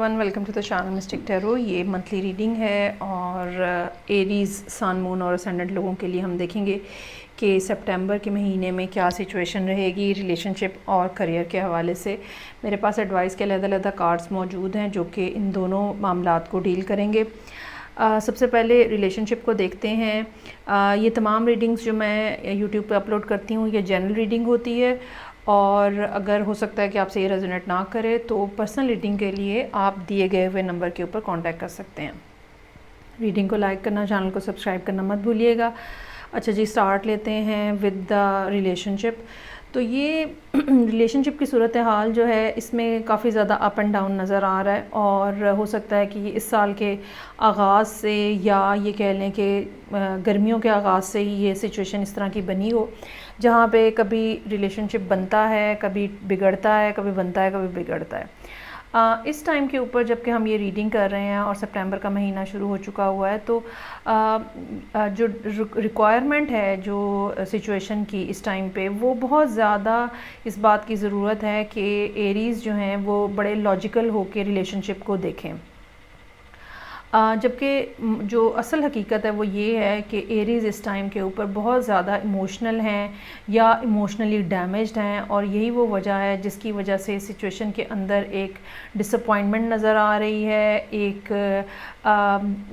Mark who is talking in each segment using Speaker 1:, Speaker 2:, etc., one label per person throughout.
Speaker 1: Everyone, welcome to the channel mystic tarot. ये monthly reading है और एरीज़, सन, मून और असेंडेंट लोगों के लिए हम देखेंगे कि सितंबर के महीने में क्या सिचुएशन रहेगी रिलेशनशिप और करियर के हवाले से। मेरे पास एडवाइस के अलग-अलग कार्ड्स मौजूद हैं जो कि इन दोनों मामलात को डील करेंगे। सबसे पहले रिलेशनशिप को देखते हैं। ये तमाम रीडिंग्स जो मैं यूट्यूब पे अपलोड करती हूँ ये जनरल रीडिंग होती है और अगर हो सकता है कि आपसे ये रेजोनेट ना करे तो पर्सनल रीडिंग के लिए आप दिए गए हुए नंबर के ऊपर कांटेक्ट कर सकते हैं। रीडिंग को लाइक करना, चैनल को सब्सक्राइब करना मत भूलिएगा। अच्छा जी, स्टार्ट लेते हैं विद द रिलेशनशिप। तो ये रिलेशनशिप की सूरत हाल जो है इसमें काफ़ी ज़्यादा अप एंड डाउन नज़र आ रहा है और हो सकता है कि इस साल के आगाज़ से या ये कह लें कि गर्मियों के आगाज़ से ही ये सिचुएशन इस तरह की बनी हो जहाँ पे कभी रिलेशनशिप बनता है, कभी बिगड़ता है, कभी बनता है, कभी बिगड़ता है। इस टाइम के ऊपर जबकि हम ये रीडिंग कर रहे हैं और सितंबर का महीना शुरू हो चुका हुआ है तो जो रिक्वायरमेंट है जो सिचुएशन की इस टाइम पे वो बहुत ज़्यादा इस बात की ज़रूरत है कि एरीज़ जो हैं वो बड़े लॉजिकल होकर रिलेशनशिप को देखें। जबकि जो असल हकीकत है वो ये है कि एरीज़ इस टाइम के ऊपर बहुत ज़्यादा इमोशनल हैं या इमोशनली डैमेज्ड हैं और यही वो वजह है जिसकी वजह से सिचुएशन के अंदर एक डिसअपॉइंटमेंट नज़र आ रही है, एक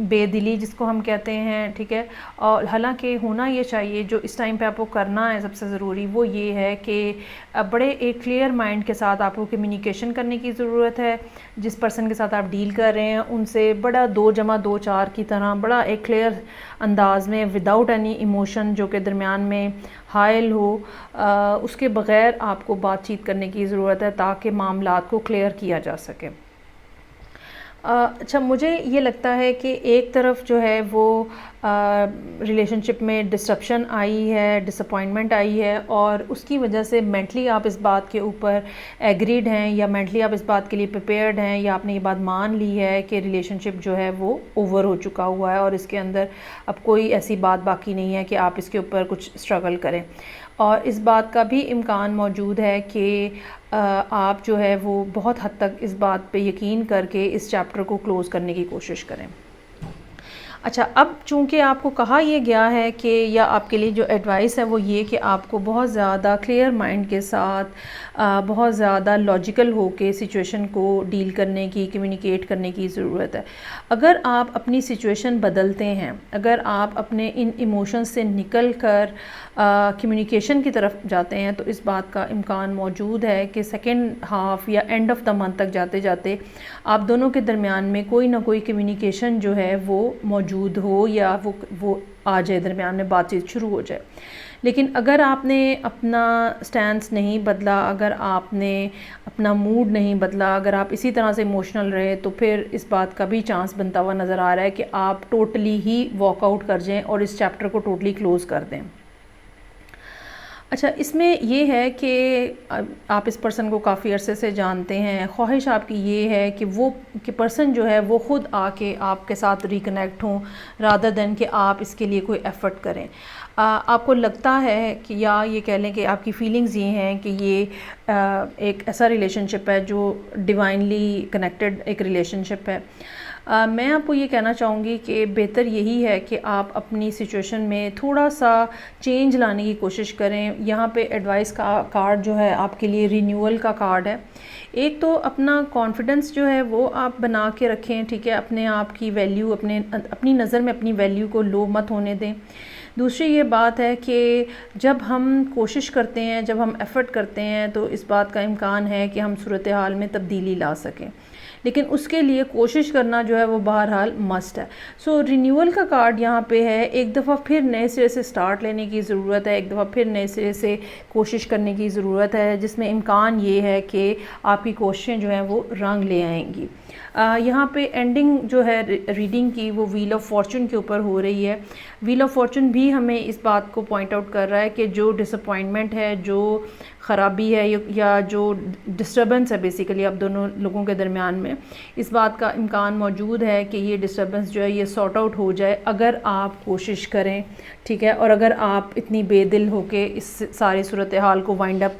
Speaker 1: बेदिली जिसको हम कहते हैं, ठीक है। और हालांकि होना ये चाहिए, जो इस टाइम पे आपको करना है सबसे ज़रूरी वो ये है कि बड़े एक क्लियर माइंड के साथ आपको कम्युनिकेशन करने की ज़रूरत है। जिस पर्सन के साथ आप डील कर रहे हैं उनसे बड़ा 2+2=4 की तरह बड़ा एक क्लियर अंदाज में विदाउट एनी इमोशन जो कि दरमियान में हायल हो, उसके बग़ैर आपको बातचीत करने की ज़रूरत है ताकि मामलात को क्लियर किया जा सके। अच्छा, मुझे ये लगता है कि एक तरफ जो है वो रिलेशनशिप में डिस्ट्रप्शन आई है, डिसअपॉइंटमेंट आई है और उसकी वजह से मेंटली आप इस बात के ऊपर एग्रीड हैं या मेंटली आप इस बात के लिए प्रिपेयर्ड हैं या आपने ये बात मान ली है कि रिलेशनशिप जो है वो ओवर हो चुका हुआ है और इसके अंदर अब कोई ऐसी बात बाकी नहीं है कि आप इसके ऊपर कुछ स्ट्रगल करें। और इस बात का भी इम्कान मौजूद है कि आप जो है वो बहुत हद तक इस बात पे यकीन करके इस चैप्टर को क्लोज़ करने की कोशिश करें। अच्छा, अब चूँकि आपको कहा यह गया है कि या आपके लिए जो एडवाइस है वो ये कि आपको बहुत ज़्यादा क्लियर माइंड के साथ बहुत ज़्यादा लॉजिकल हो के सिचुएशन को डील करने की, कम्युनिकेट करने की ज़रूरत है। अगर आप अपनी सिचुएशन बदलते हैं, अगर आप अपने इन इमोशंस से निकल कर कम्युनिकेशन की तरफ जाते हैं तो इस बात का इम्कान मौजूद है कि सेकेंड हाफ़ या एंड ऑफ द मंथ तक जाते जाते आप दोनों के दरमियान में कोई ना कोई कम्युनिकेशन जो है वो मौजूद हो या वो आ जाए, दरमियान में बातचीत शुरू हो जाए। लेकिन अगर आपने अपना स्टैंस नहीं बदला, अगर आपने अपना मूड नहीं बदला, अगर आप इसी तरह से इमोशनल रहे तो फिर इस बात का भी चांस बनता हुआ नज़र आ रहा है कि आप टोटली ही वॉकआउट कर जाएं और इस चैप्टर को टोटली क्लोज़ कर दें। अच्छा, इसमें ये है कि आप इस पर्सन को काफ़ी अरसे से जानते हैं, ख्वाहिश आपकी ये है कि पर्सन जो है वो ख़ुद आके आपके साथ रिकनेक्ट हों रादर दैन कि आप इसके लिए कोई एफ़र्ट करें। आपको लगता है कि या ये कह लें कि आपकी फीलिंग्स ये हैं कि ये एक ऐसा रिलेशनशिप है जो डिवाइनली कनेक्टेड एक रिलेशनशिप है। मैं आपको ये कहना चाहूँगी कि बेहतर यही है कि आप अपनी सिचुएशन में थोड़ा सा चेंज लाने की कोशिश करें। यहाँ पे एडवाइस का कार्ड जो है आपके लिए रिन्यूअल का कार्ड है। एक तो अपना कॉन्फिडेंस जो है वो आप बना के रखें, ठीक है। अपने आप की वैल्यू, अपनी नज़र में अपनी वैल्यू को लो मत होने दें। दूसरी ये बात है कि जब हम कोशिश करते हैं, जब हम एफ़र्ट करते हैं तो इस बात का इम्कान है कि हम सूरत हाल में तब्दीली ला सकें, लेकिन उसके लिए कोशिश करना जो है वो बहरहाल मस्ट है। सो रिन्यूअल का कार्ड यहाँ पे है। एक दफ़ा फिर नए सिरे से स्टार्ट लेने की ज़रूरत है, एक दफ़ा फिर नए सिरे से कोशिश करने की ज़रूरत है जिसमें इम्कान ये है कि आपकी कोशिशें जो हैं वो रंग ले आएंगी। यहाँ पे एंडिंग जो है रीडिंग की वो व्हील ऑफ फॉर्चून के ऊपर हो रही है। व्हील ऑफ फॉर्चून भी हमें इस बात को पॉइंट आउट कर रहा है कि जो डिसअपॉइंटमेंट है, जो ख़राबी है या जो डिस्टर्बेंस है बेसिकली आप दोनों लोगों के दरमियान में, इस बात का इम्कान मौजूद है कि ये डिस्टर्बेंस जो है ये सॉर्ट आउट हो जाए अगर आप कोशिश करें, ठीक है। और अगर आप इतनी बेदिल होके इस सारी सूरत हाल को वाइंड अप